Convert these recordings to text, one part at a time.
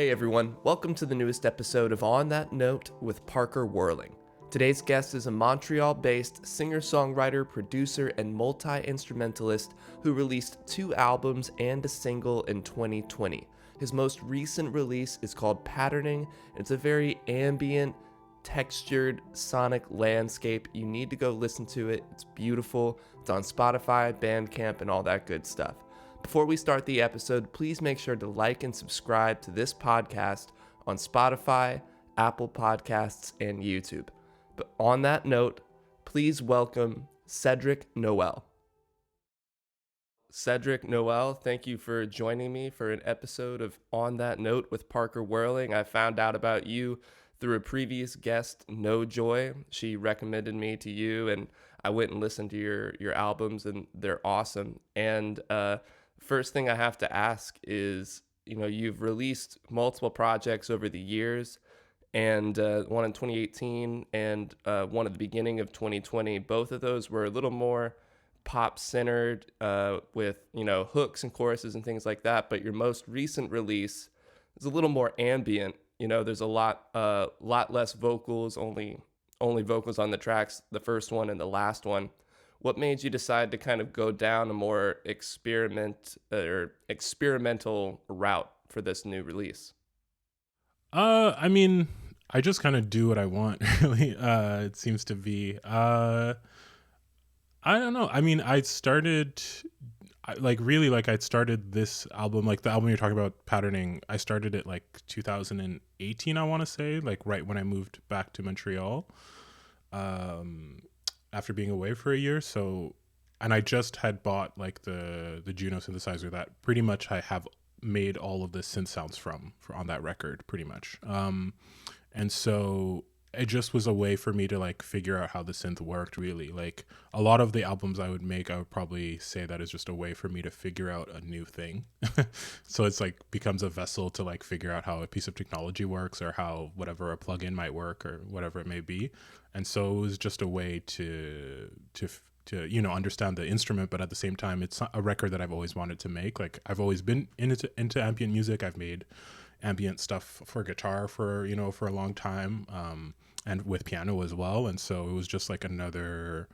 Hey everyone, welcome to the newest episode of On That Note with Parker Whirling. Today's guest is a Montreal-based singer-songwriter, producer, and multi-instrumentalist who released 2 albums and a single in 2020. His most recent release is called Patterning. It's a very ambient, textured sonic landscape. You need to go listen to it. It's beautiful. It's on Spotify, Bandcamp, and all that good stuff. Before we start the episode, please make sure to like and subscribe to this podcast on Spotify, Apple Podcasts, and YouTube. But on that note, please welcome Cedric Noel. Cedric Noel, thank you for joining me for an episode of On That Note with Parker Whirling. I found out about you through a previous guest, No Joy. She recommended me to you, and I went and listened to your albums, and they're awesome. And first thing I have to ask is, you've released multiple projects over the years, and one in 2018 and one at the beginning of 2020. Both of those were a little more pop-centered with, hooks and choruses and things like that. But your most recent release is a little more ambient. There's a lot less vocals, only vocals on the tracks, the first one and the last one. What made you decide to kind of go down a more experimental route for this new release? I just kind of do what I want, really. It seems to be. I don't know. I'd started this album, like the album you're talking about, Patterning. I started it like 2018, I want to say, like right when I moved back to Montreal. After being away for a year. So, and I just had bought like the Juno synthesizer that pretty much I have made all of the synth sounds from on that record, pretty much. And so it just was a way for me to like figure out how the synth worked, really. Like a lot of the albums I would make, I would probably say that is just a way for me to figure out a new thing. So it's like becomes a vessel to like figure out how a piece of technology works, or how whatever a plugin might work, or whatever it may be. And so it was just a way to understand the instrument, but at the same time, it's a record that I've always wanted to make. Like I've always been into ambient music. I've made ambient stuff for guitar for a long time, and with piano as well. And so it was just like another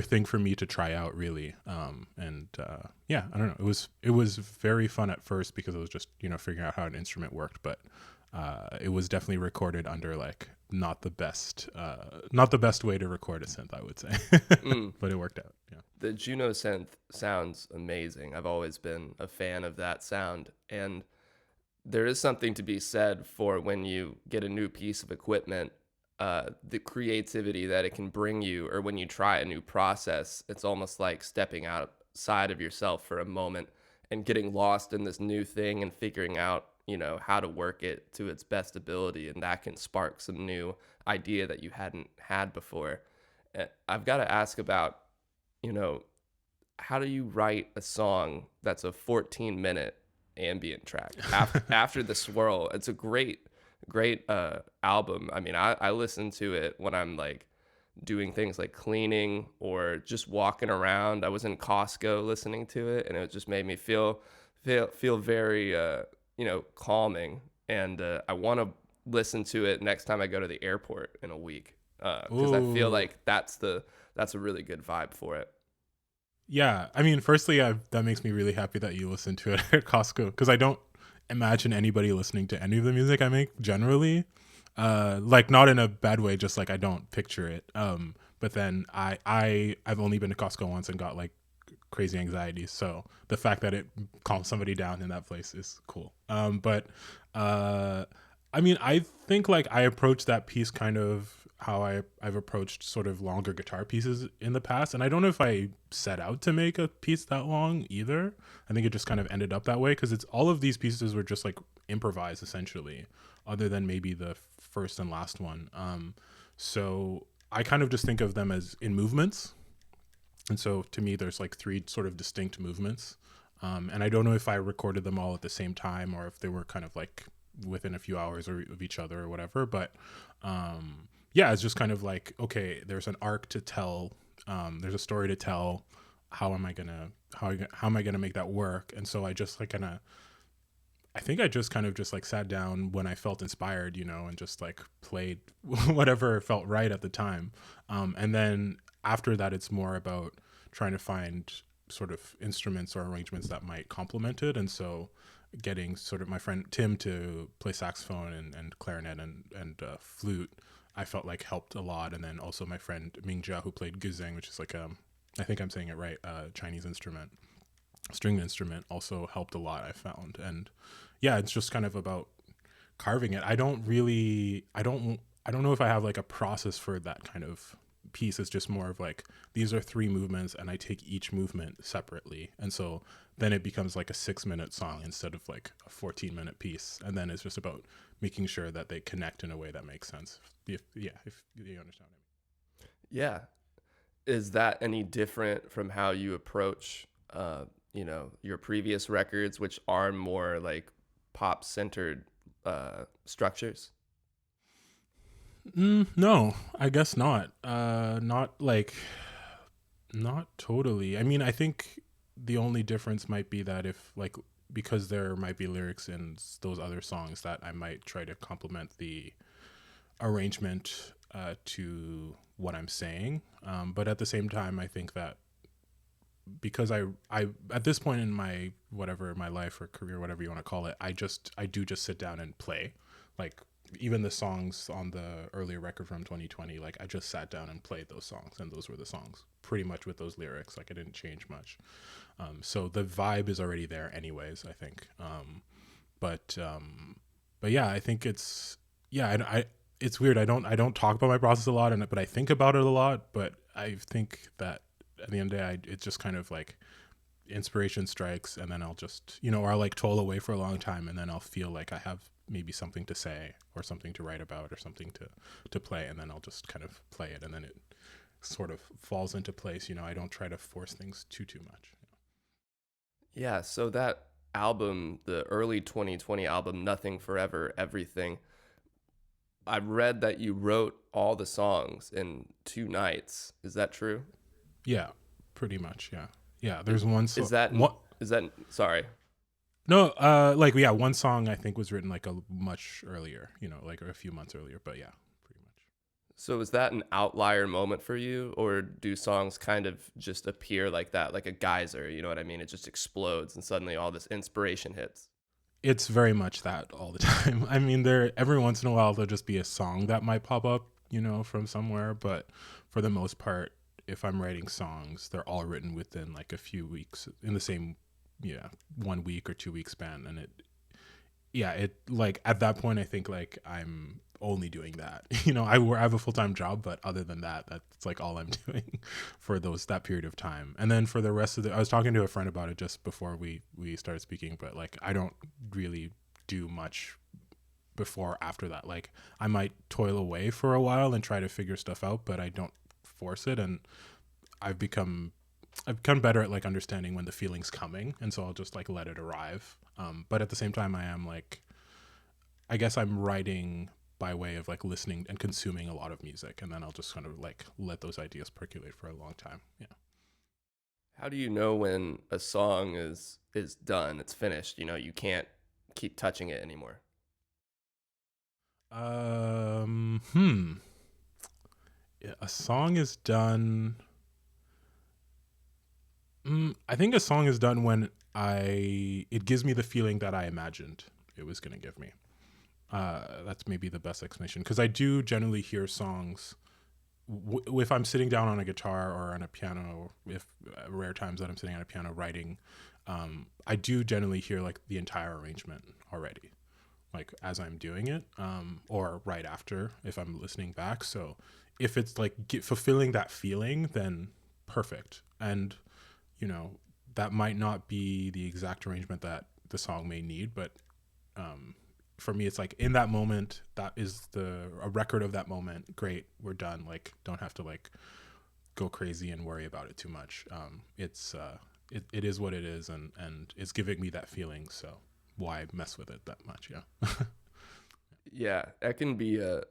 thing for me to try out, really. I don't know. It was very fun at first because it was just figuring out how an instrument worked, but it was definitely recorded under like not the best way to record a synth, I would say. But it worked out. Yeah. The Juno synth sounds amazing. I've always been a fan of that sound, and there is something to be said for when you get a new piece of equipment, the creativity that it can bring you, or when you try a new process. It's almost like stepping outside of yourself for a moment and getting lost in this new thing and figuring out how to work it to its best ability, and that can spark some new idea that you hadn't had before. I've got to ask about, how do you write a song that's a 14-minute ambient track after the swirl? It's a great album. I listen to it when I'm like doing things like cleaning or just walking around. I was in Costco listening to it, and it just made me feel very calming, and I want to listen to it next time I go to the airport in a week, because I feel like that's a really good vibe for it. Yeah, firstly, that makes me really happy that you listen to it at Costco, because I don't imagine anybody listening to any of the music I make generally, like not in a bad way, just like I don't picture it. But then I've only been to Costco once and got like crazy anxiety, so the fact that it calms somebody down in that place is cool. I think like I approached that piece kind of how I've approached sort of longer guitar pieces in the past, and I don't know if I set out to make a piece that long either. I think it just kind of ended up that way, because it's all of these pieces were just like improvised essentially, other than maybe the first and last one. So I kind of just think of them as in movements. And so to me, there's like 3 sort of distinct movements. And I don't know if I recorded them all at the same time, or if they were kind of like within a few hours of each other or whatever. But it's just kind of like, okay, there's an arc to tell. There's a story to tell. How am I gonna make that work? And so I just like kind of I think I just kind of just like sat down when I felt inspired, and just like played whatever felt right at the time. And then after that, it's more about trying to find sort of instruments or arrangements that might complement it. And so getting sort of my friend Tim to play saxophone and clarinet and flute, I felt like helped a lot. And then also my friend Mingjia, who played guzheng, which is like I think I'm saying it right, Chinese instrument, string instrument, also helped a lot, I found. And yeah, it's just kind of about carving it. I don't know if I have like a process for that kind of piece. It's just more of like, these are three movements and I take each movement separately. And so then it becomes like a 6-minute song instead of like a 14-minute piece. And then it's just about making sure that they connect in a way that makes sense. If you understand what Yeah. Is that any different from how you approach, your previous records, which are more like pop centered structures? I mean. No, I guess not. Not totally. I mean, I think the only difference might be that if like, because there might be lyrics in those other songs, that I might try to complement the arrangement to what I'm saying. But at the same time, I think that because I at this point in my whatever my life or career, whatever you want to call it, I do just sit down and play. Like even the songs on the earlier record from 2020, like I just sat down and played those songs, and those were the songs pretty much with those lyrics. Like I didn't change much. So the vibe is already there anyways, I think. But but yeah, I think it's yeah, I it's weird. I don't talk about my process a lot, but I think about it a lot. But I think that at the end of the day, it's just kind of like inspiration strikes, and then I'll just or I'll like toil away for a long time, and then I'll feel like I have maybe something to say or something to write about or something to play, and then I'll just kind of play it, and then it sort of falls into place. I don't try to force things too much. Yeah. So that album, the early 2020 album, Nothing Forever, Everything, I read that you wrote all the songs in 2 nights. Is that true? Yeah, pretty much. Yeah, yeah. Is, There's one is so that, what. is that, sorry. No, like yeah, one song I think was written like a much earlier, like a few months earlier. But yeah, pretty much. So is that an outlier moment for you, or do songs kind of just appear like that, like a geyser? You know what I mean? It just explodes and suddenly all this inspiration hits. It's very much that all the time. I mean, there every once in a while there'll just be a song that might pop up, from somewhere. But for the most part, if I'm writing songs, they're all written within like a few weeks in the same, 1 week or 2 week span, and it like at that point I think like I'm only doing that. I have a full-time job, but other than that, that's like all I'm doing for that period of time. And then for the rest of I was talking to a friend about it just before we started speaking, but like I don't really do much before after that. Like I might toil away for a while and try to figure stuff out, but I don't force it. And I've become I've become better at like understanding when the feeling's coming, and so I'll just like let it arrive. But at the same time, I am like, I guess I'm writing by way of like listening and consuming a lot of music, and then I'll just kind of like let those ideas percolate for a long time. Yeah. How do you know when a song is done, it's finished, you can't keep touching it anymore? Um. Hmm. Yeah, a song is done. I think a song is done when it gives me the feeling that I imagined it was gonna give me. That's maybe the best explanation, because I do generally hear songs if I'm sitting down on a guitar or on a piano. If rare times that I'm sitting on a piano writing, I do generally hear like the entire arrangement already, like as I'm doing it, or right after if I'm listening back. So if it's like fulfilling that feeling, then perfect. And you know that might not be the exact arrangement that the song may need, but um, for me it's like in that moment, that is a record of that moment. Great, we're done. Like don't have to like go crazy and worry about it too much. It is what it is, and it's giving me that feeling, so why mess with it that much? Yeah. Yeah, that can be a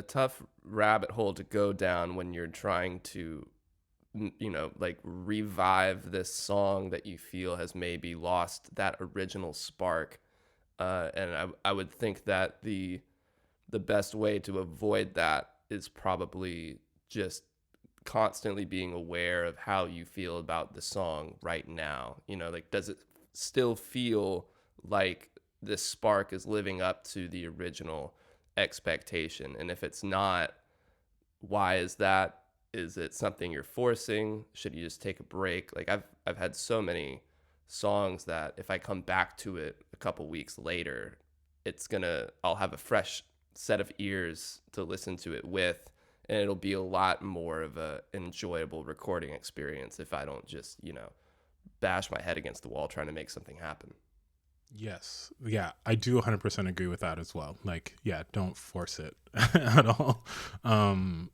tough rabbit hole to go down when you're trying to, like revive this song that you feel has maybe lost that original spark. And I would think that the best way to avoid that is probably just constantly being aware of how you feel about the song right now. Like, does it still feel like this spark is living up to the original expectation? And if it's not, why is that? Is it something you're forcing? Should you just take a break? Like, I've had so many songs that if I come back to it a couple weeks later, I'll have a fresh set of ears to listen to it with, and it'll be a lot more of a enjoyable recording experience if I don't just, bash my head against the wall trying to make something happen. Yes. Yeah, I do 100% agree with that as well. Like, yeah, don't force it at all.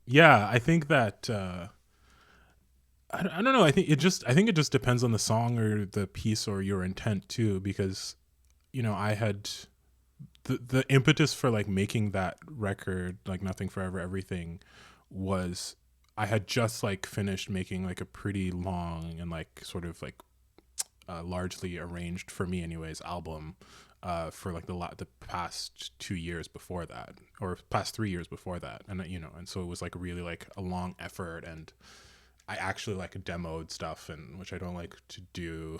Yeah, I think that I don't know. I think it just depends on the song or the piece or your intent too, because I had the impetus for like making that record, like Nothing Forever Everything, was I had just like finished making like a pretty long and like sort of like largely arranged for me anyways album for like the past 2 years before that, or past 3 years before that, and and so it was like really like a long effort, and I actually like demoed stuff, and which I don't like to do.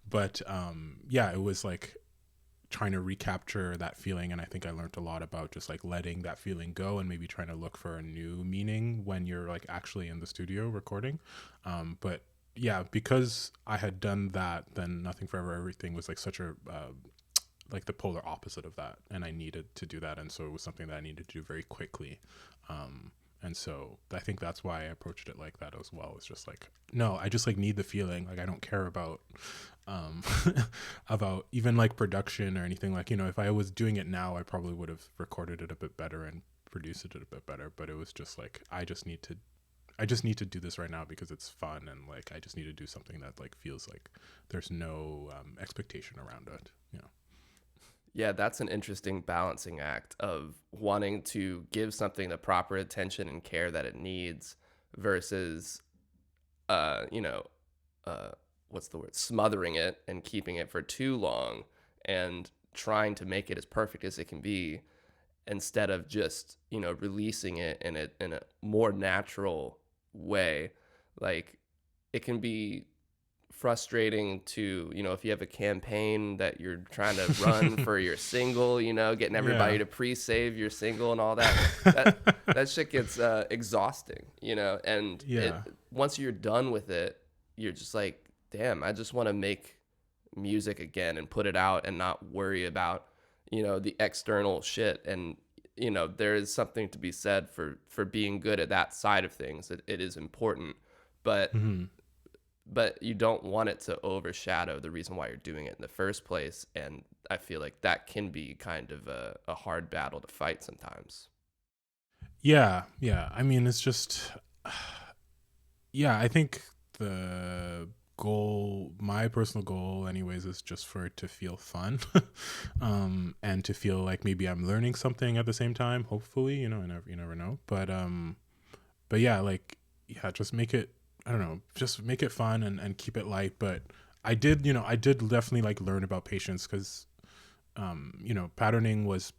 But yeah, it was like trying to recapture that feeling, and I think I learned a lot about just like letting that feeling go and maybe trying to look for a new meaning when you're like actually in the studio recording. But yeah, because I had done that, then Nothing Forever Everything was like such a like the polar opposite of that, and I needed to do that, and so it was something that I needed to do very quickly. And so I think that's why I approached it like that as well. It's just like, no, I just like need the feeling. Like I don't care about um about even like production or anything. Like, if I was doing it now, I probably would have recorded it a bit better and produced it a bit better. But it was just like, I just need to do this right now because it's fun, and like I just need to do something that like feels like there's no expectation around it. Yeah, that's an interesting balancing act of wanting to give something the proper attention and care that it needs versus, uh, you know, what's the word? Smothering it and keeping it for too long and trying to make it as perfect as it can be instead of just, releasing it in a more natural way. Like, it can be frustrating to, if you have a campaign that you're trying to run for your single, getting everybody Yeah. to pre-save your single and all that. That shit gets exhausting, and Yeah. once you're done with it, you're just like, damn, I just want to make music again and put it out and not worry about, the external shit. And there is something to be said for being good at that side of things. It is important, but Hmm. you don't want it to overshadow the reason why you're doing it in the first place. And I feel like that can be kind of a hard battle to fight sometimes. Yeah. Yeah. I mean, it's just, yeah, I think my personal goal anyways, is just for it to feel fun. And to feel like maybe I'm learning something at the same time, hopefully, you never know. But yeah, like, yeah, just make it, I don't know, just make it fun, and keep it light. But I did definitely like learn about patience, because patterning was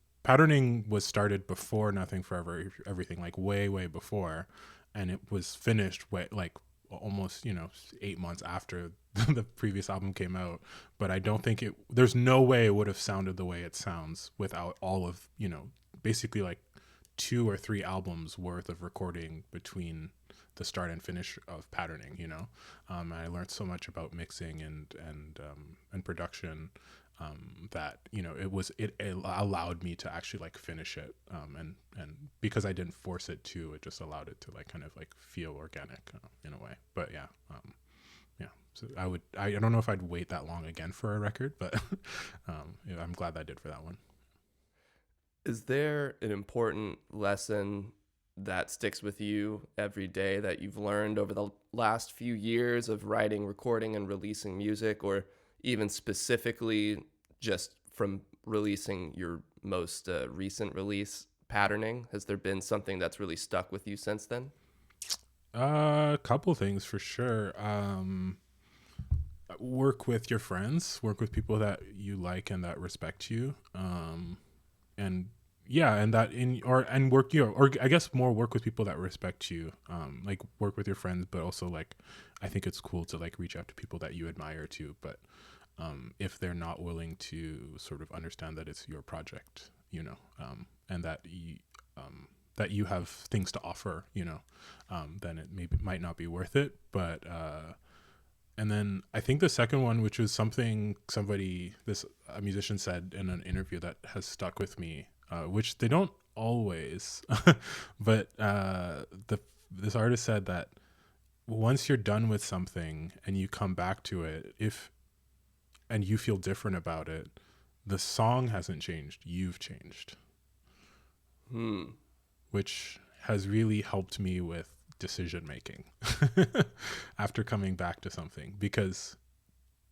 started before Nothing Forever Everything, like way, way before. And it was finished like almost 8 months after the previous album came out. But I don't think there's no way it would have sounded the way it sounds without all of basically like 2 or 3 albums worth of recording between the start and finish of patterning. And I learned so much about mixing and production, that it allowed me to actually like finish it, and because I didn't force it to, it just allowed it to like kind of like feel organic, in a way. But yeah, yeah. So I don't know if I'd wait that long again for a record, but yeah, I'm glad I did for that one. Is there an important lesson that sticks with you every day that you've learned over the last few years of writing, recording, and releasing music, or even specifically just from releasing your most recent release, Patterning? Has there been something that's really stuck with you since then? A couple things for sure. work with your friends, work with people that you like and that respect you, and yeah, and that in or and work you know, or I guess more work with people that respect you, like work with your friends, but also like I think it's cool to like reach out to people that you admire too, but if they're not willing to sort of understand that it's your project, and that you have things to offer, then it maybe might not be worth it. But and then I think the second one, which was something a musician said in an interview that has stuck with me, which they don't always, but this artist said that once you're done with something and you come back to it, and you feel different about it, the song hasn't changed, you've changed. Which has really helped me with decision making after coming back to something,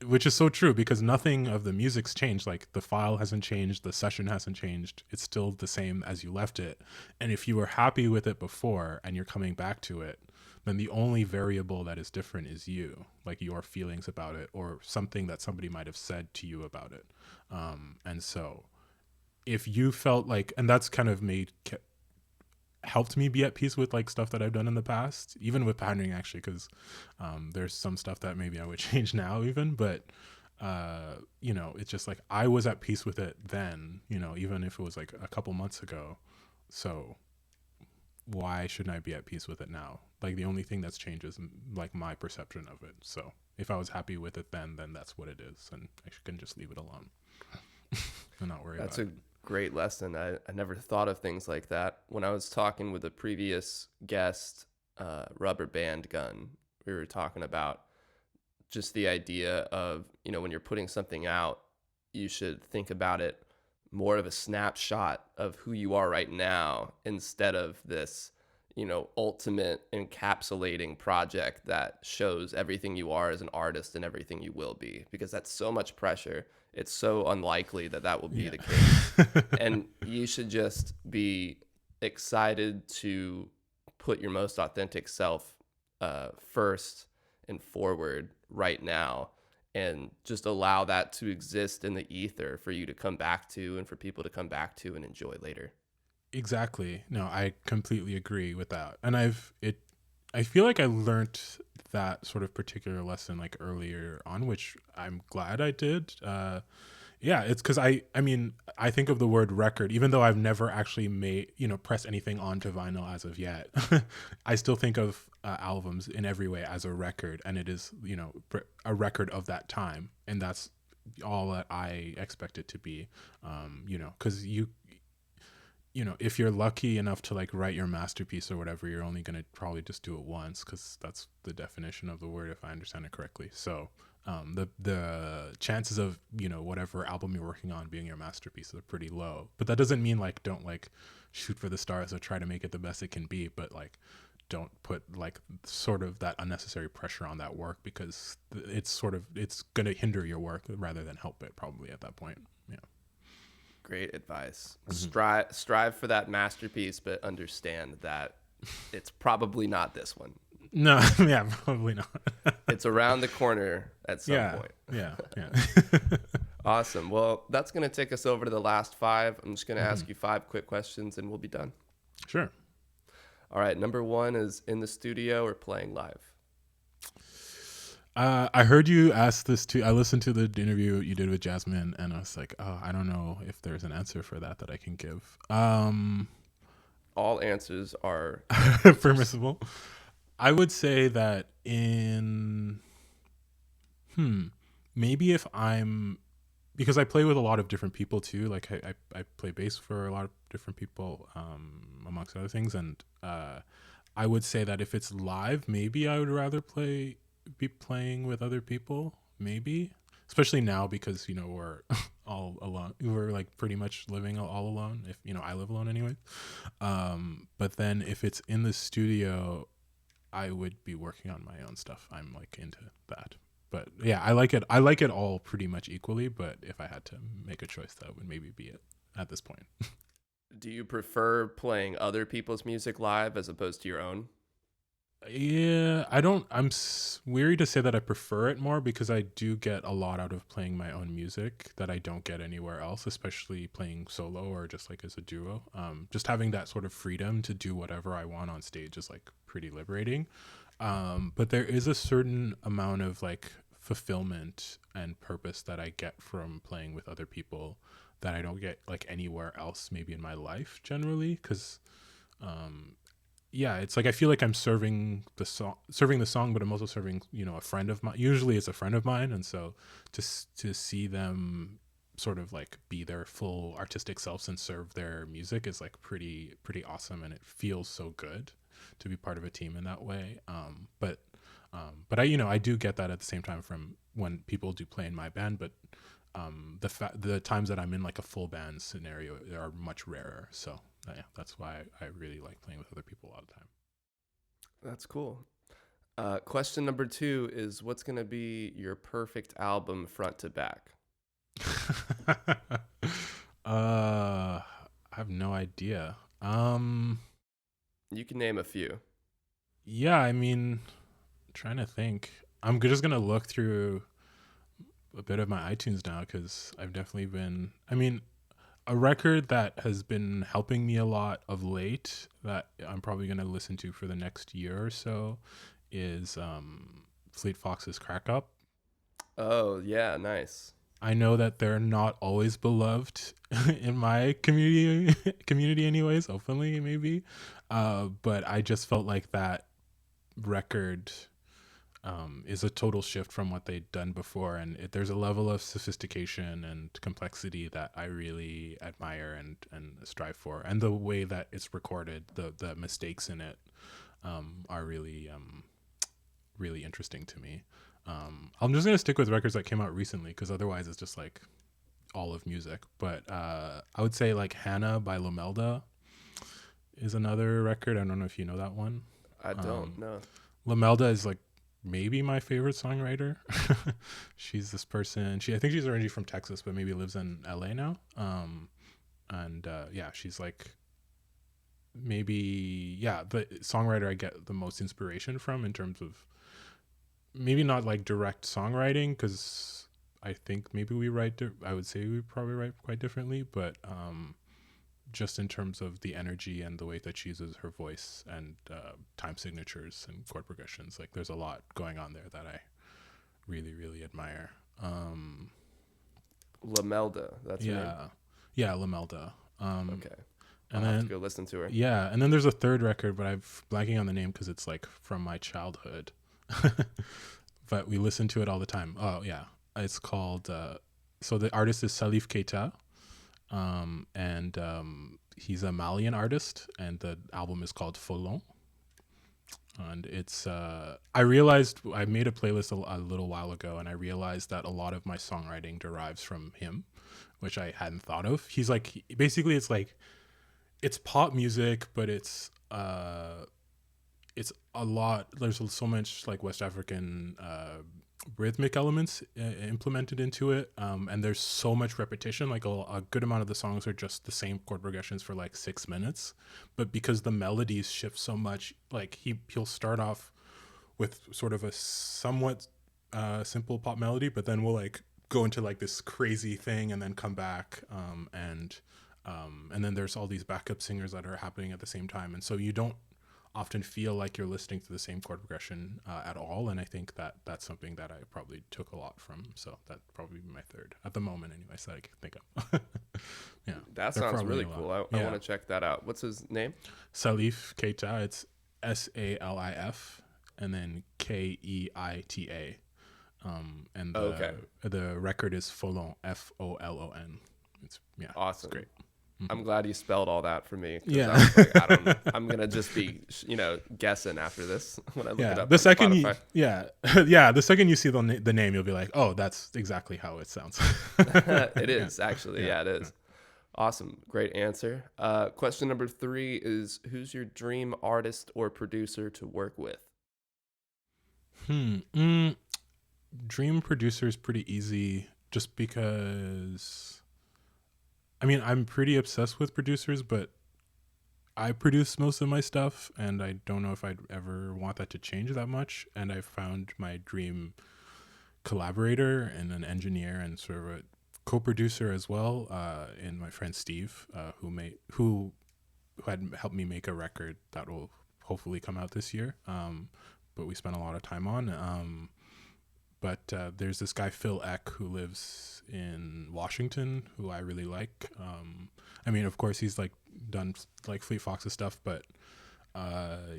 which is so true, because nothing of the music's changed. Like the file hasn't changed, the session hasn't changed, it's still the same as you left it. And if you were happy with it before and you're coming back to it, then the only variable that is different is you, like your feelings about it or something that somebody might have said to you about it. And so if you felt like, and that's kind of helped me be at peace with like stuff that I've done in the past, even with patterning actually, because there's some stuff that maybe I would change now even, but it's just like I was at peace with it then, even if it was like a couple months ago. So why shouldn't I be at peace with it now? Like the only thing that's changed is like my perception of it. So if I was happy with it then that's what it is, and I can just leave it alone and not worry about it. That's a great lesson. I never thought of things like that. When I was talking with a previous guest, Rubber Band Gun, we were talking about just the idea of, when you're putting something out, you should think about it more of a snapshot of who you are right now instead of this, ultimate encapsulating project that shows everything you are as an artist and everything you will be, because that's so much pressure. It's so unlikely that will be the case. And you should just be excited to put your most authentic self first and forward right now, and just allow that to exist in the ether for you to come back to and for people to come back to and enjoy later. Exactly. No, I completely agree with that. And I feel like I learned that sort of particular lesson like earlier on, which I'm glad I did. It's because I mean, I think of the word record, even though I've never actually pressed anything onto vinyl as of yet. I still think of albums in every way as a record, and it is, a record of that time. And that's all that I expect it to be, because if you're lucky enough to like write your masterpiece or whatever, you're only going to probably just do it once, because that's the definition of the word, if I understand it correctly. So the chances of whatever album you're working on being your masterpiece are pretty low. But that doesn't mean like don't like shoot for the stars or try to make it the best it can be, but like don't put like sort of that unnecessary pressure on that work, because it's going to hinder your work rather than help it probably at that point. Yeah. Great advice. Strive for that masterpiece, but understand that it's probably not this one. No, yeah, probably not. It's around the corner at some point. Yeah. Awesome. Well, that's going to take us over to the last 5. I'm just going to ask you 5 quick questions and we'll be done. Sure. All right. Number 1 is in the studio or playing live? I heard you ask this too. I listened to the interview you did with Jasmine, and I was like, oh, I don't know if there's an answer for that I can give. All answers are permissible. I would say that maybe if because I play with a lot of different people too. Like I play bass for a lot of different people, amongst other things. And I would say that if it's live, maybe I would rather be playing with other people, maybe, especially now, because we're all alone. We're like pretty much living all alone, if I live alone anyway. But then if it's in the studio, I would be working on my own stuff. I'm like into that. But yeah, I like it all pretty much equally, but if I had to make a choice, that would maybe be it at this point. Do you prefer playing other people's music live as opposed to your own? Yeah, I don't. Weary to say that I prefer it more because I do get a lot out of playing my own music that I don't get anywhere else, especially playing solo or just like as a duo. Just having that sort of freedom to do whatever I want on stage is like pretty liberating. But there is a certain amount of like fulfillment and purpose that I get from playing with other people that I don't get like anywhere else, maybe in my life generally, because yeah, it's like I feel like I'm serving the song, but I'm also serving, a friend of mine. Usually, it's a friend of mine, and so to see them sort of like be their full artistic selves and serve their music is like pretty awesome, and it feels so good to be part of a team in that way. But I do get that at the same time from when people do play in my band, but the times that I'm in like a full band scenario are much rarer. So yeah, that's why I really like playing with other people all the time. That's cool. Question number 2 is, what's going to be your perfect album front to back? I have no idea. You can name a few. Yeah, I mean, trying to think. I'm just gonna look through a bit of my iTunes now because I've definitely been. I mean, a record that has been helping me a lot of late that I'm probably gonna listen to for the next year or so is Fleet Fox's Crack Up. Oh, yeah, nice. I know that they're not always beloved in my community anyways, openly maybe. But I just felt like that record is a total shift from what they'd done before, and there's a level of sophistication and complexity that I really admire and strive for, and the way that it's recorded, the mistakes in it are really interesting to me. I'm just gonna stick with records that came out recently because otherwise it's just like all of music. But I would say like Hannah by Lamelda is another record. I don't know if you know that one. I don't know. Lamelda is like maybe my favorite songwriter. She's this person. I think she's originally from Texas, but maybe lives in LA now. And yeah, she's like maybe the songwriter I get the most inspiration from in terms of maybe not like direct songwriting because I think maybe I would say we probably write quite differently, but just in terms of the energy and the way that she uses her voice and time signatures and chord progressions, like there's a lot going on there that I really admire. Lamelda, that's her name? Yeah, yeah, Lamelda. Okay. I'll And have to then go listen to her. yeah, and then there's a third record, but I'm blanking on the name because it's like from my childhood. But we listen to it all the time. Oh yeah, it's called. So the artist is Salif Keita, and he's a Malian artist, and the album is called Folon. And it's. I realized I made a playlist a little while ago, and I realized that a lot of my songwriting derives from him, which I hadn't thought of. He's like basically it's pop music, but it's a lot. There's so much like West African rhythmic elements implemented into it, and there's so much repetition. Like a good amount of the songs are just the same chord progressions for like 6 minutes, but because the melodies shift so much, like he'll start off with sort of a somewhat simple pop melody, but then we'll like go into like this crazy thing and then come back, and then there's all these backup singers that are happening at the same time, and so you don't often feel like you're listening to the same chord progression at all. And I think that that's something that I probably took a lot from. So that'd probably be my third at the moment, anyways, that I can think of. Yeah, That sounds really cool. I want to check that out. What's his name? Salif Keita. It's Salif and then Keita. And the record is Folon, Folon. It's awesome. It's great. I'm glad you spelled all that for me. Yeah. I was like, I'm gonna just be, guessing after this when I look it up. The second the second you see the name, you'll be like, oh, that's exactly how it sounds. It is actually, it is. Awesome, great answer. Question number 3 is, who's your dream artist or producer to work with? Dream producer is pretty easy, just because. I mean, I'm pretty obsessed with producers, but I produce most of my stuff, and I don't know if I'd ever want that to change that much. And I found my dream collaborator and an engineer and sort of a co-producer as well, in my friend Steve, who had helped me make a record that will hopefully come out this year. But we spent a lot of time on. But there's this guy Phil Eck who lives in Washington, who I really like. I mean, of course, he's like done like Fleet Foxes stuff, but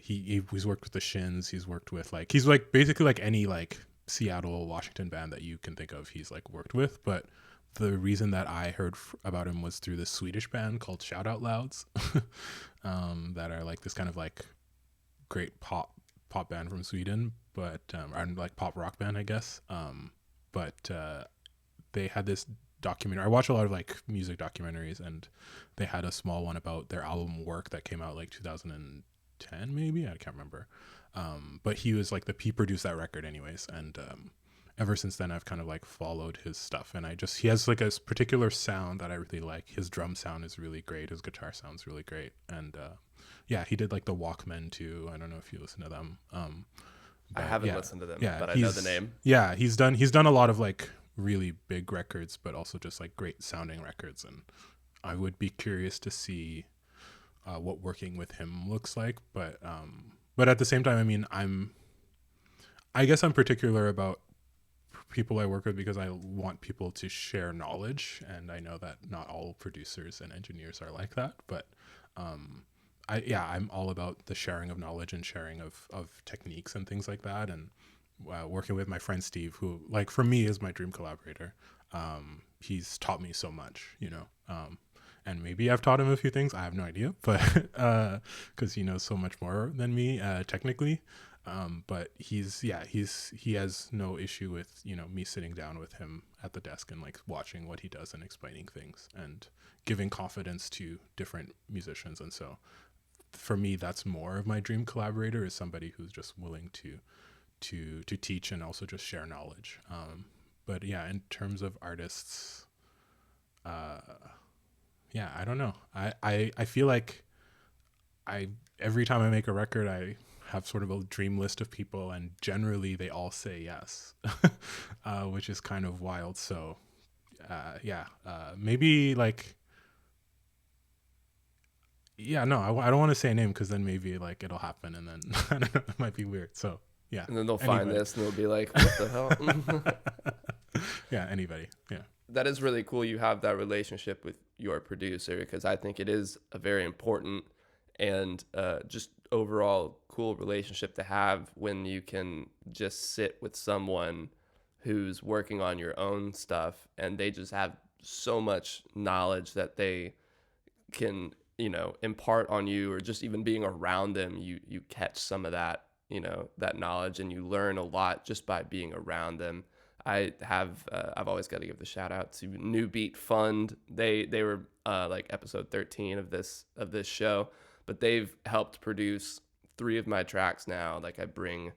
he's worked with the Shins. He's like basically like any like Seattle, Washington band that you can think of. He's like worked with, but the reason that I heard about him was through this Swedish band called Shout Out Louds, that are like this kind of like great pop band from Sweden, but and like pop rock band, I guess. But they had this documentary. I watch a lot of like music documentaries, and they had a small one about their album Work that came out like 2010, maybe, I can't remember. But he produced that record anyways, and ever since then I've kind of like followed his stuff, and he has like a particular sound that I really like. His drum sound is really great, his guitar sounds really great, and yeah, he did like the Walkmen too. I don't know if you listen to them. I haven't listened to them, yeah, but I know the name. Yeah, he's done a lot of like really big records, but also just like great sounding records, and I would be curious to see what working with him looks like. But at the same time, I mean, I guess I'm particular about people I work with because I want people to share knowledge, and I know that not all producers and engineers are like that, but I'm all about the sharing of knowledge and sharing of techniques and things like that. And working with my friend Steve, who like for me is my dream collaborator. He's taught me so much, and maybe I've taught him a few things. I have no idea, but because he knows so much more than me technically. But he has no issue with me sitting down with him at the desk and like watching what he does and explaining things and giving confidence to different musicians. And so for me, that's more of my dream collaborator, is somebody who's just willing to teach and also just share knowledge. But yeah, in terms of artists, yeah, I don't know. I feel like every time I make a record, I have sort of a dream list of people, and generally they all say yes, which is kind of wild. So maybe like, yeah, no, I don't want to say a name because then maybe like it'll happen, and then I don't know, it might be weird. So yeah, And then they'll find this and they'll be like, what the hell? Yeah, anybody. Yeah. That is really cool. You have that relationship with your producer, because I think it is a very important and just overall cool relationship to have when you can just sit with someone who's working on your own stuff and they just have so much knowledge that they can impart on you, or just even being around them, you catch some of that that knowledge, and you learn a lot just by being around them. I've always got to give the shout out to New Beat Fund. They were like episode 13 of this show, but they've helped produce 3 of my tracks now. Like I bring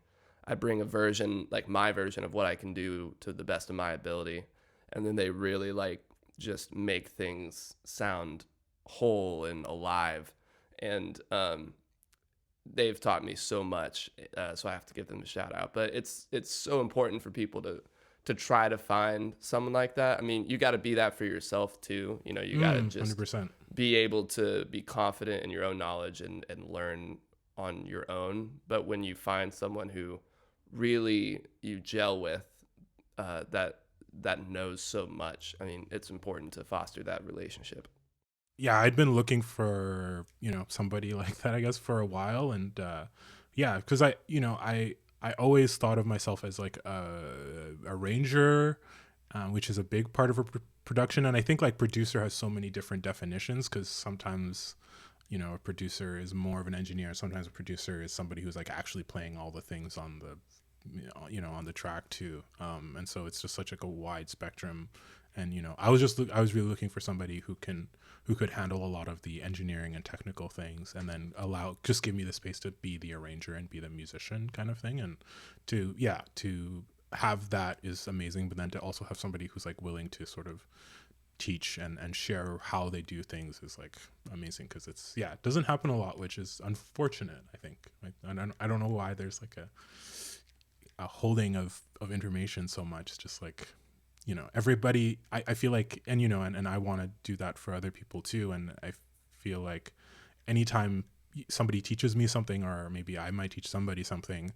a version, like my version of what I can do to the best of my ability, and then they really like just make things sound whole and alive. And they've taught me so much, so I have to give them a shout out. But it's so important for people to try to find someone like that. I mean, you got to be that for yourself too. You got to just 100%. be able to be confident in your own knowledge and learn on your own. But when you find someone who really you gel with, that knows so much, I mean, it's important to foster that relationship. Yeah, I'd been looking for somebody like that, I guess, for a while, and yeah, because I always thought of myself as like a arranger, which is a big part of a production, and I think like producer has so many different definitions, because sometimes a producer is more of an engineer, sometimes a producer is somebody who's like actually playing all the things on the on the track too, and so it's just such like a wide spectrum. And I was really looking for somebody who could handle a lot of the engineering and technical things, and then just give me the space to be the arranger and be the musician kind of thing. And to have that is amazing, but then to also have somebody who's like willing to sort of teach and share how they do things is like amazing, because it doesn't happen a lot, which is unfortunate, I think. Like, I don't know why there's like a holding of information so much. It's just like, everybody, I feel like, and and I want to do that for other people too. And I feel like anytime somebody teaches me something, or maybe I might teach somebody something,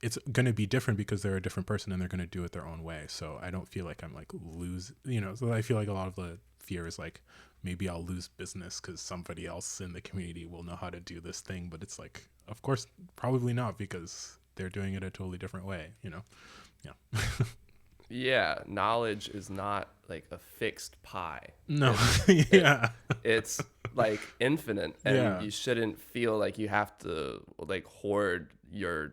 it's going to be different because they're a different person and they're going to do it their own way. So I don't feel like I'm like so I feel like a lot of the fear is like, maybe I'll lose business because somebody else in the community will know how to do this thing. But it's like, of course, probably not, because they're doing it a totally different way. Yeah. Yeah, knowledge is not like a fixed pie. No. It, Yeah. it's like infinite, and Yeah. you shouldn't feel like you have to like hoard your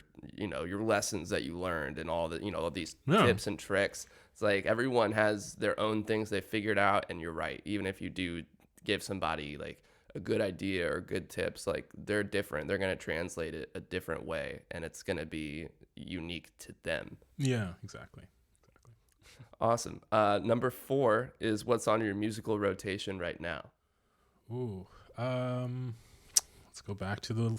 lessons that you learned and all the all these No. tips and tricks. It's like everyone has their own things they figured out, and you're right. Even if you do give somebody like a good idea or good tips, like they're different. They're going to translate it a different way, and it's going to be unique to them. Yeah, exactly. Awesome. Number 4 is what's on your musical rotation right now. Ooh. Let's go back to the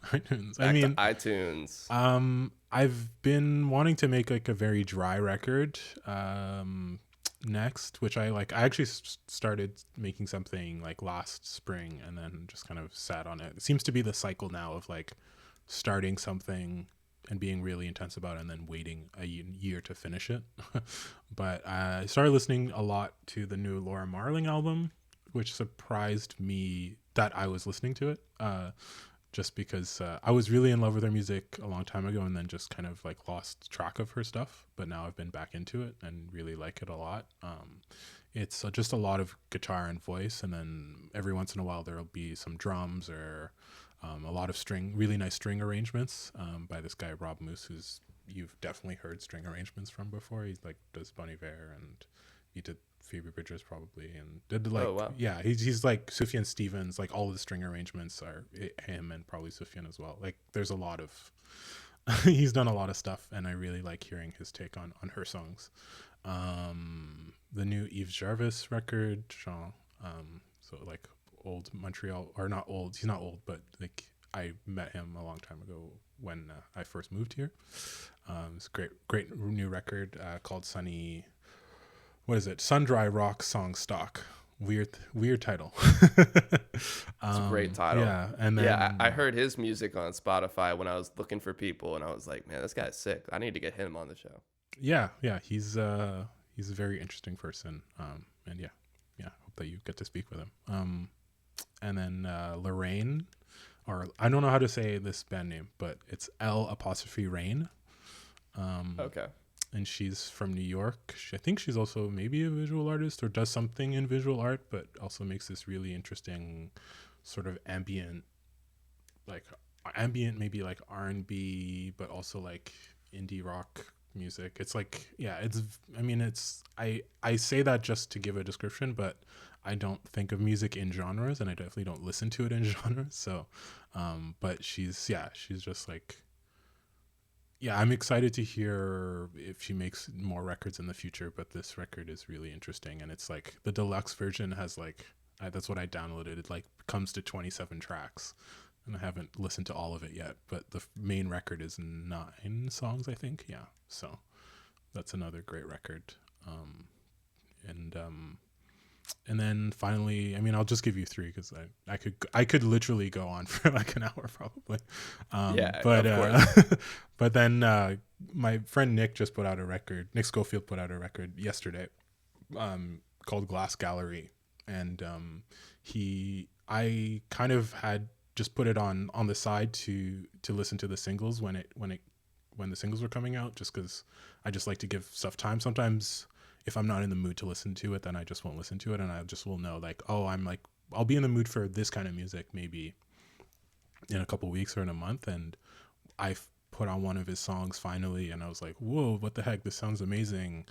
iTunes. Back to iTunes. I've been wanting to make like a very dry record next, which I actually started making something like last spring and then just kind of sat on it. It seems to be the cycle now of like starting something and being really intense about it and then waiting a year to finish it. But I started listening a lot to the new Laura Marling album, which surprised me that I was listening to it, just because I was really in love with her music a long time ago and then just kind of like lost track of her stuff. But now I've been back into it and really like it a lot. It's just a lot of guitar and voice, and then every once in a while there'll be some drums or a lot of really nice string arrangements by this guy Rob Moose, who's you've definitely heard string arrangements from before. He's like does Bon Iver, and he did Phoebe Bridgers probably, and did like, Oh, wow. yeah, he's like Sufjan Stevens. Like all of the string arrangements are him, and probably Sufjan as well. Like there's a lot of he's done a lot of stuff, and I really like hearing his take on her songs. The new Yves Jarvis record, Jean, so like old Montreal, or not old, he's not old, but like I met him a long time ago when I first moved here. It's a great new record called Sunny, what is it, Sundry Rock Song Stock. Weird title. It's a great title. Yeah, and then yeah, I heard his music on Spotify when I was looking for people, and I was like, man, this guy's sick. I need to get him on the show. Yeah, he's a very interesting person. And yeah, hope that you get to speak with him. And then Lorraine, or I don't know how to say this band name, but it's L''Rain. Okay. And she's from New York. I think she's also maybe a visual artist or does something in visual art, but also makes this really interesting sort of ambient, maybe like R&B, but also like indie rock music. It's like, yeah, I say that just to give a description, but I don't think of music in genres, and I definitely don't listen to it in genres. So, but she's just like, yeah, I'm excited to hear if she makes more records in the future, but this record is really interesting. And it's like the deluxe version has like, that's what I downloaded. It like comes to 27 tracks, and I haven't listened to all of it yet, but the main record is 9 songs, I think. Yeah. So that's another great record. And then finally, I mean, I'll just give you 3 because I could literally go on for like an hour probably. Yeah, but of course. but then my friend Nick Schofield put out a record yesterday, called Glass Gallery, and I kind of had just put it on the side to listen to the singles when the singles were coming out, just because I just like to give stuff time. Sometimes if I'm not in the mood to listen to it, then I just won't listen to it, and I just will know like, oh, I'll be in the mood for this kind of music maybe in a couple weeks or in a month, and I put on one of his songs finally, and I was like, whoa, what the heck, this sounds amazing,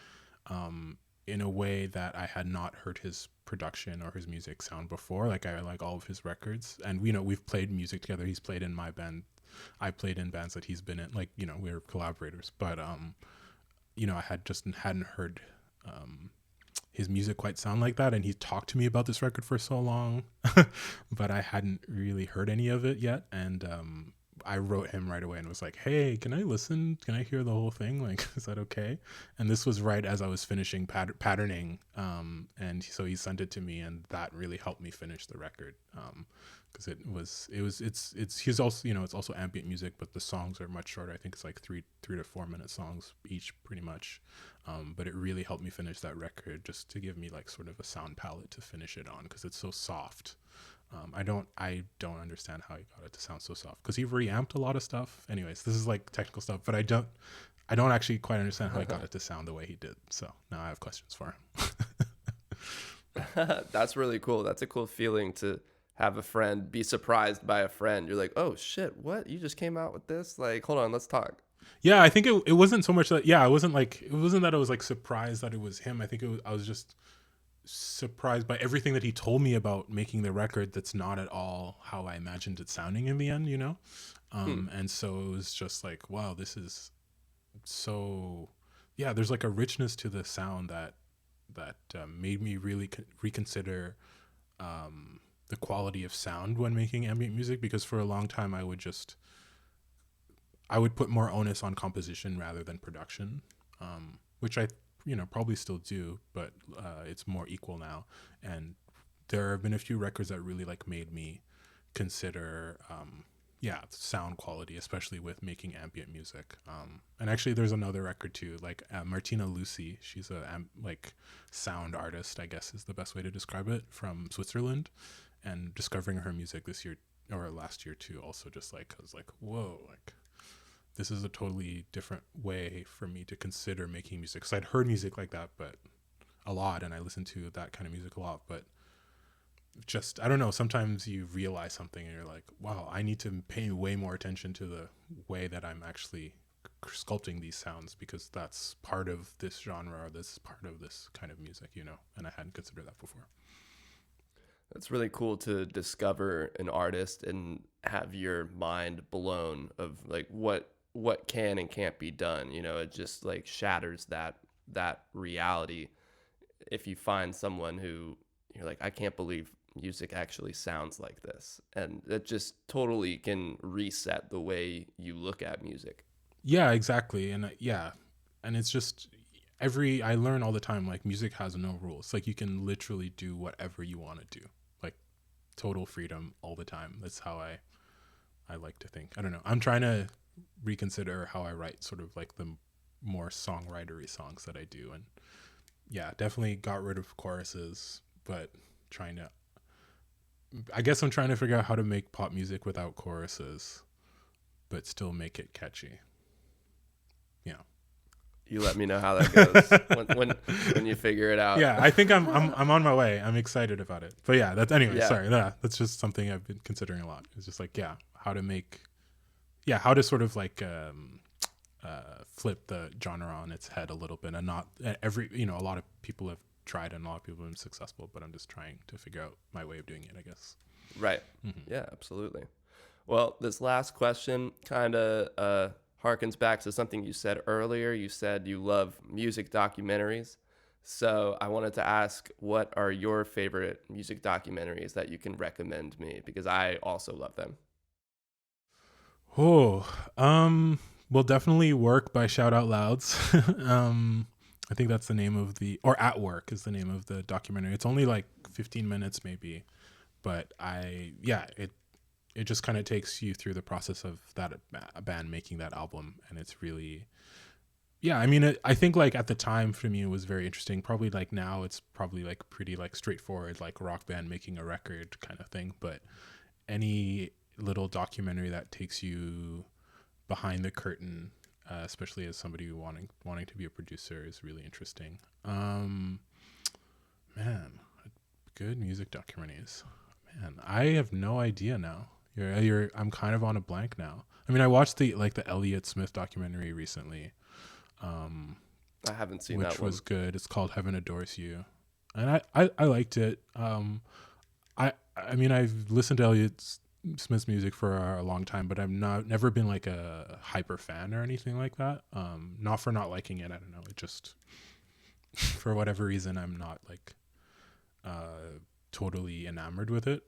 in a way that I had not heard his production or his music sound before. Like I like all of his records, and we've played music together. He's played in my band, I played in bands that he's been in, like we're collaborators, but I hadn't heard his music quite sound like that, and he talked to me about this record for so long, but I hadn't really heard any of it yet. And I wrote him right away and was like, "Hey, can I listen? Can I hear the whole thing? Like, is that okay?" And this was right as I was finishing patterning, and so he sent it to me, and that really helped me finish the record. Because it's he's also, it's also ambient music, but the songs are much shorter. I think it's like 3 to 4 minute songs each, pretty much. But it really helped me finish that record, just to give me like sort of a sound palette to finish it on, because it's so soft. I don't understand how he got it to sound so soft, because he reamped a lot of stuff. Anyways, this is like technical stuff, but I don't actually quite understand how he got it to sound the way he did. So now I have questions for him. That's really cool. That's a cool feeling to have a friend be surprised by a friend. You're like, oh shit, what? You just came out with this? Like, hold on, let's talk. Yeah, I think it wasn't so much that, it wasn't that I was like surprised that it was him. I think I was just surprised by everything that he told me about making the record that's not at all how I imagined it sounding in the end, and so it was just like, wow, this is so, there's like a richness to the sound that made me really reconsider the quality of sound when making ambient music, because for a long time I would put more onus on composition rather than production, which I probably still do, but it's more equal now. And there have been a few records that really like made me consider sound quality, especially with making ambient music. And actually there's another record too, like Martina Lucy, she's a like sound artist, I guess is the best way to describe it, from Switzerland. And discovering her music this year or last year too, also just like, I was like, whoa, like this is a totally different way for me to consider making music. Because I'd heard music like that, but a lot, and I listened to that kind of music a lot. But just, I don't know, sometimes you realize something and you're like, wow, I need to pay way more attention to the way that I'm actually sculpting these sounds, because that's part of this genre, or this is part of this kind of music, and I hadn't considered that before. It's really cool to discover an artist and have your mind blown of like what can and can't be done. It just like shatters that reality if you find someone who you're like, I can't believe music actually sounds like this, and it just totally can reset the way you look at music. Yeah, exactly. And and it's just I learn all the time, like music has no rules. Like you can literally do whatever you want to do, like total freedom all the time. That's how I like to think. I don't know, I'm trying to reconsider how I write sort of like the more songwritery songs that I do. And definitely got rid of choruses, but I guess I'm trying to figure out how to make pop music without choruses but still make it catchy. You let me know how that goes when you figure it out. I think I'm on my way. I'm excited about it. But that's anyway. Yeah. Sorry, that's just something I've been considering a lot. It's just like how to sort of like flip the genre on its head a little bit, and not every a lot of people have tried and a lot of people have been successful, but I'm just trying to figure out my way of doing it, I guess. Right. Mm-hmm. Yeah, absolutely. Well, this last question kind of harkens back to something you said earlier. You said you love music documentaries. So I wanted to ask, what are your favorite music documentaries that you can recommend me? Because I also love them. Well, definitely Work by Shout Out Louds. I think that's the name of or At Work is the name of the documentary. It's only like 15 minutes maybe, but it just kind of takes you through the process of that band making that album. And it's really, I think like at the time for me, it was very interesting. Probably like now it's probably like pretty like straightforward, like rock band making a record kind of thing. But any little documentary that takes you behind the curtain, especially as somebody wanting to be a producer, is really interesting. Good music documentaries. Man, I have no idea now. I'm kind of on a blank now. I mean, I watched the Elliott Smith documentary recently. I haven't seen that one. Which was good. It's called Heaven Adores You, and I liked it. I mean, I've listened to Elliott Smith's music for a long time, but I've never been like a hyper fan or anything like that. Not for not liking it. I don't know. It just, for whatever reason, I'm not like totally enamored with it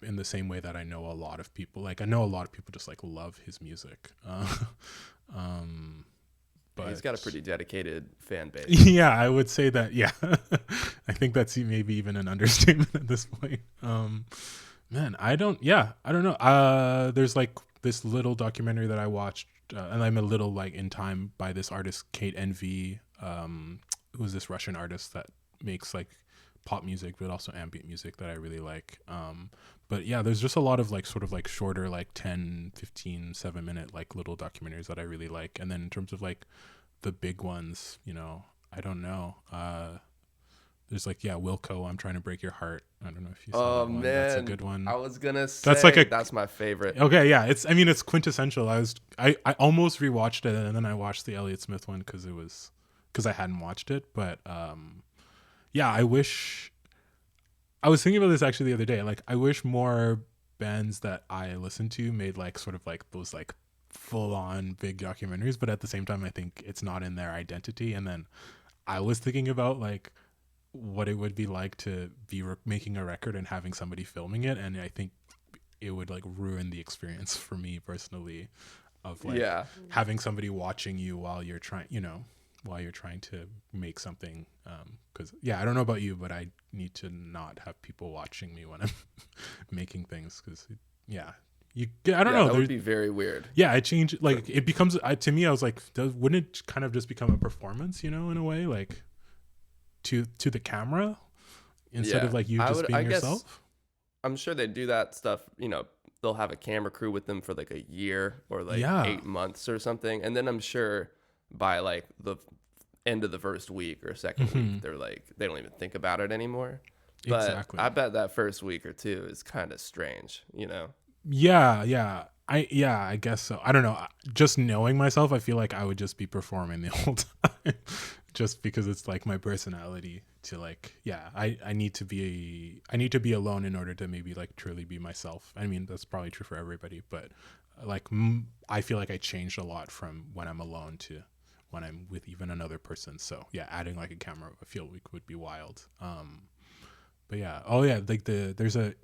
in the same way that I know a lot of people. Like I know a lot of people just like love his music. Um, Yeah, he's but got a pretty dedicated fan base. yeah, I would say that. Yeah, I think that's maybe even an understatement at this point. Man, I don't. Yeah, I don't know. There's like this little documentary that I watched, and I'm a little like in time by this artist Kate Envy, who's this Russian artist that makes like pop music but also ambient music that I really like. But yeah, there's just a lot of like sort of like shorter like 10, 15, 7 minute like little documentaries that I really like. And then in terms of like the big ones, you know, I don't know. There's like, yeah, Wilco, I'm Trying to Break Your Heart. I don't know if you saw Oh that one. That's a man, good one. I was gonna That's like say a that's my favorite. okay, yeah. It's I mean it's quintessential. I almost rewatched it and then I watched the Elliott Smith one because I hadn't watched it. But yeah, I was thinking about this actually the other day. Like I wish more bands that I listen to made like sort of like those like full on big documentaries, but at the same time I think it's not in their identity. And then I was thinking about like what it would be like to be making a record and having somebody filming it, and I think it would like ruin the experience for me personally of like Yeah, having somebody watching you while you're trying, you know, while you're trying to make something. Because yeah, I don't know about you, but I need to not have people watching me when I'm making things. Because yeah, I don't yeah, know. that would There's be very weird. yeah, it changed. Like it becomes to me. I was like, wouldn't it kind of just become a performance? You know, in a way, like to the camera instead of Yeah, like you I just would. being I guess yourself. I'm sure they do that stuff. You know, they'll have a camera crew with them for like a year or like Yeah. 8 months or something, and then I'm sure by like the end of the first week or second week, Hmm. they're like they don't even think about it anymore. But I Exactly. bet that first week or two is kind of strange. You know? Yeah, yeah. I guess so. I don't know. Just knowing myself, I feel like I would just be performing the whole time. Just because it's like my personality to like yeah, I need to be alone in order to maybe like truly be myself. I mean, that's probably true for everybody, but like I feel like I changed a lot from when I'm alone to when I'm with even another person. So, yeah, adding like a camera I feel like would be wild. But yeah. Oh yeah, like there's a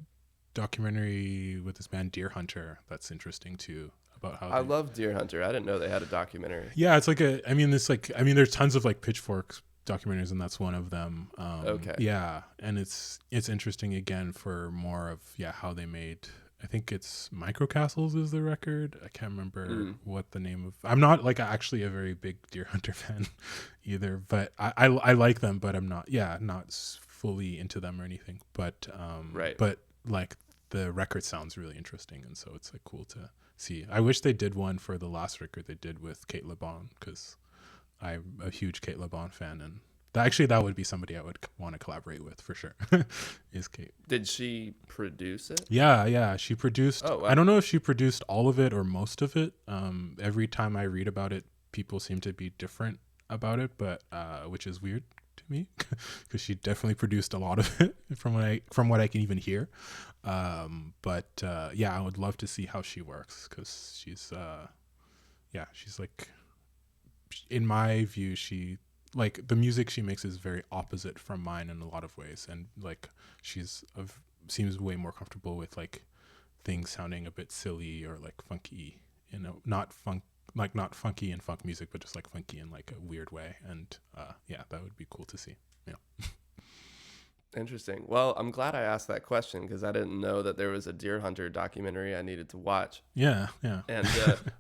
documentary with this band Deer Hunter that's interesting too about how I they love Deer Hunter. I didn't know they had a documentary. yeah it's like a I mean there's tons of like Pitchfork documentaries and that's one of them. Okay. Yeah, and it's interesting again for more of yeah how they made. I think it's Microcastles is the record. I can't remember Mm. what the name of. I'm not like actually a very big Deer Hunter fan either, but I like them, but I'm not not fully into them or anything. Right. But like the record sounds really interesting, and so it's like cool to see. I wish they did one for the last record they did with Kate LeBon because I'm a huge Kate LeBon fan, and that would be somebody I would want to collaborate with for sure. Is Kate? Did she produce it? Yeah, yeah. She produced. Oh I wow. don't know if she produced all of it or most of it. Every time I read about it, people seem to be different about it, but which is weird to me because she definitely produced a lot of it from what I can even hear. But yeah, I would love to see how she works because she's yeah, she's like in my view, she like the music she makes is very opposite from mine in a lot of ways, and like seems way more comfortable with like things sounding a bit silly or like funky, you know, not funky in funk music, but just like funky in like a weird way. And yeah, that would be cool to see. Yeah. Interesting. Well, I'm glad I asked that question because I didn't know that there was a Deer Hunter documentary I needed to watch. Yeah, yeah. And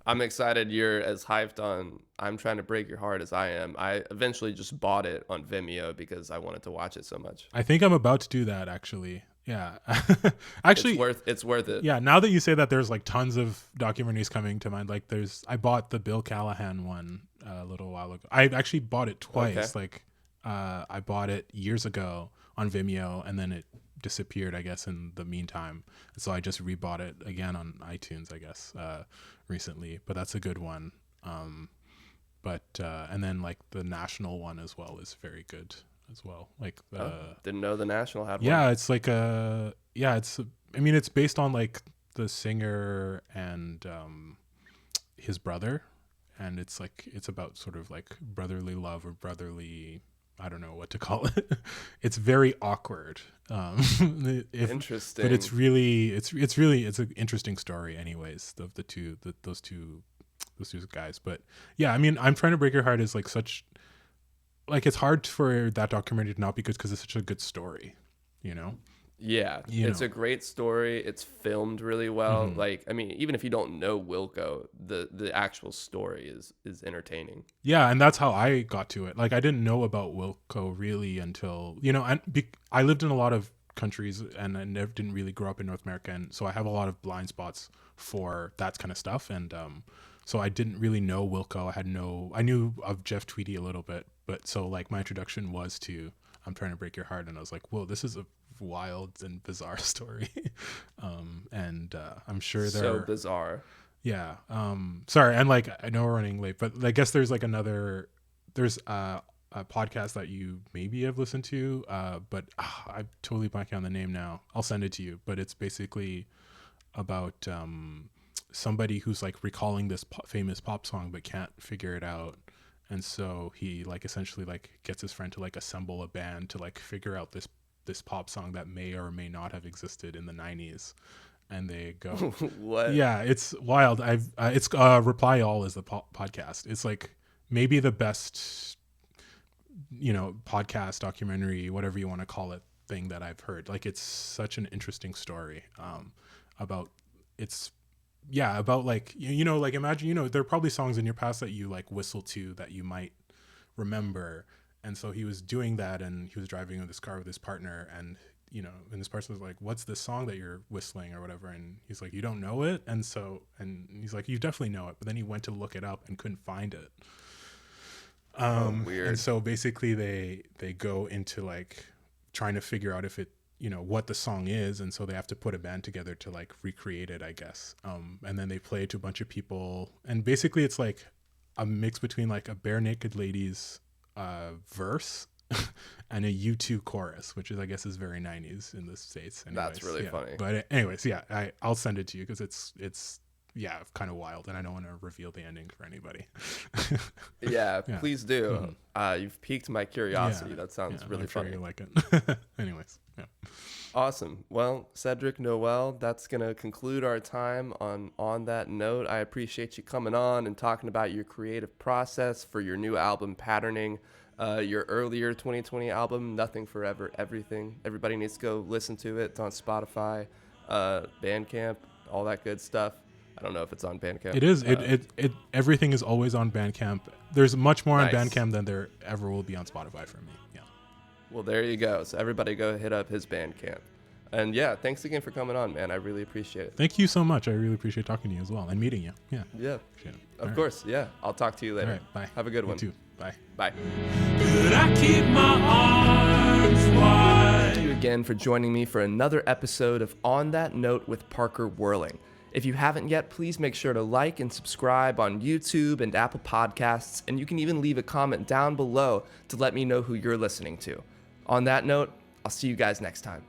I'm excited you're as hyped on I'm Trying to Break Your Heart as I am. I eventually just bought it on Vimeo because I wanted to watch it so much. I think I'm about to do that actually. Yeah. It's Actually, worth it. yeah, now that you say that, there's like tons of documentaries coming to mind. Like I bought the Bill Callahan one a little while ago. I actually bought it Okay. twice. Like I bought it years ago on Vimeo and then it disappeared, I guess, in the meantime. And so I just rebought it again on iTunes, I guess, recently. But that's a good one. But and then like the national one as well is very good as well. Like Oh, didn't know the National had one. yeah, it's like I mean it's based on like the singer and his brother, and it's like it's about sort of like brotherly love or brotherly I don't know what to call it. It's very awkward. Interesting. But it's really it's an interesting story anyways, of those two guys. But yeah, I mean, I'm Trying to Break Your Heart is like such, like, it's hard for that documentary to not be good because it's such a good story, you know? Yeah, it's a great story. It's filmed really well. Like, I mean, even if you don't know Wilco, the actual story is entertaining. Yeah, and that's how I got to it. Like, I didn't know about Wilco really until, I lived in a lot of countries and I never didn't really grow up in North America, and so I have a lot of blind spots for that kind of stuff. And so I didn't really know Wilco. I knew of Jeff Tweedy a little bit, but so like my introduction was to I'm Trying to Break Your Heart, and I was like, whoa, this is a wild and bizarre story. And I'm sure So bizarre. Yeah. Sorry, and like I know we're running late, but I guess there's like there's a podcast that you maybe have listened to, but I'm totally blanking on the name now. I'll send it to you, but it's basically about somebody who's like recalling this famous pop song but can't figure it out. And so he like essentially like gets his friend to like assemble a band to like figure out this pop song that may or may not have existed in the 90s. And they go, what? Yeah, it's wild. It's Reply All is the podcast. It's like maybe the best, podcast, documentary, whatever you want to call it, thing that I've heard. Like, it's such an interesting story about like, like imagine, there are probably songs in your past that you like whistle to that you might remember. And so he was doing that, and he was driving in this car with his partner, and and this person was like, what's this song that you're whistling or whatever? And he's like, you don't know it? And he's like, you definitely know it. But then he went to look it up and couldn't find it. Weird. And so basically they go into like trying to figure out if it, what the song is. And so they have to put a band together to like recreate it, I guess. And then they play it to a bunch of people. And basically it's like a mix between like a Bare Naked Ladies verse and a U2 chorus, which is, I guess, is very 90s in the States. Anyways, that's really funny. But anyways, yeah, I'll send it to you because it's kind of wild, and I don't want to reveal the ending for anybody. Yeah, please do. You've piqued my curiosity. That sounds really I'm sure funny. you like it. Anyways, yeah. Awesome. Well, Cedric Noel, that's going to conclude our time on that note. I appreciate you coming on and talking about your creative process for your new album, Patterning. Your earlier 2020 album, Nothing Forever Everything. Everybody needs to go listen to it. It's on Spotify, Bandcamp, all that good stuff. I don't know if it's on Bandcamp. It is. It everything is always on Bandcamp. There's much more Nice. on Bandcamp than there ever will be on Spotify for me. Yeah. Well, there you go. So everybody go hit up his Bandcamp. And yeah, thanks again for coming on, man. I really appreciate it. Thank you so much. I really appreciate talking to you as well and meeting you. Yeah. Yeah. Appreciate it. Of course. Yeah. I'll talk to you later. All right. Bye. Have a good You one. too. Bye. Bye. Could I keep my arms wide? Thank you again for joining me for another episode of On That Note with Parker Whirling. If you haven't yet, please make sure to like and subscribe on YouTube and Apple Podcasts, and you can even leave a comment down below to let me know who you're listening to. On that note, I'll see you guys next time.